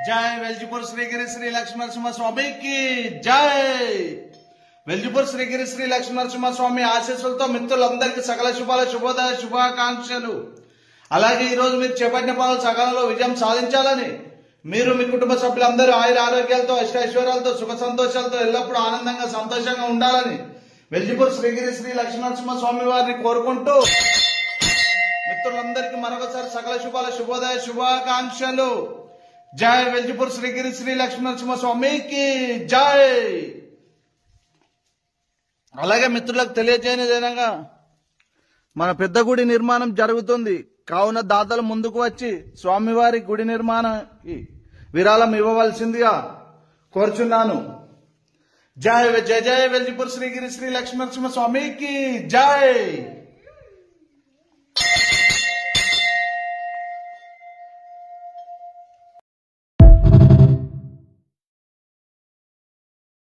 జై వెల్జిపూర్ శ్రీగిరి శ్రీ లక్ష్మీనరసింహ స్వామికి జై. వెల్జిపూర్ శ్రీగిరి శ్రీ లక్ష్మీనరసింహ స్వామి ఆశీస్సులతో మిత్రులందరికీ సకల శుభాల శుభోదయ శుభాకాంక్షలు. అలాగే ఈ రోజు మీరు చేపట్టిన పనులు సకాలంలో విజయం సాధించాలని, మీరు మీ కుటుంబ సభ్యులందరూ ఆయుర ఆరోగ్యాలతో అష్టైశ్వర్యాలతో సుఖ సంతోషాలతో ఎల్లప్పుడూ ఆనందంగా సంతోషంగా ఉండాలని వెల్జిపూర్ శ్రీగిరి శ్రీ లక్ష్మీనరసింహ స్వామి వారిని కోరుకుంటూ మిత్రులందరికీ మరొకసారి సకల శుభాల శుభోదయ శుభాకాంక్షలు. జై వెల్జిపూర్ శ్రీగిరి శ్రీ లక్ష్మీనరసింహ స్వామికి జై. అలాగే మిత్రులకు తెలియజేయనిదేనగా మన పెద్ద గుడి నిర్మాణం జరుగుతుంది కావున దాతలు ముందుకు వచ్చి స్వామివారి గుడి నిర్మాణానికి విరాళం ఇవ్వవలసిందిగా కోరుచున్నాను. జై జయ జయ వెల్జిపూర్ శ్రీగిరి శ్రీ లక్ష్మీనరసింహ స్వామికి జై.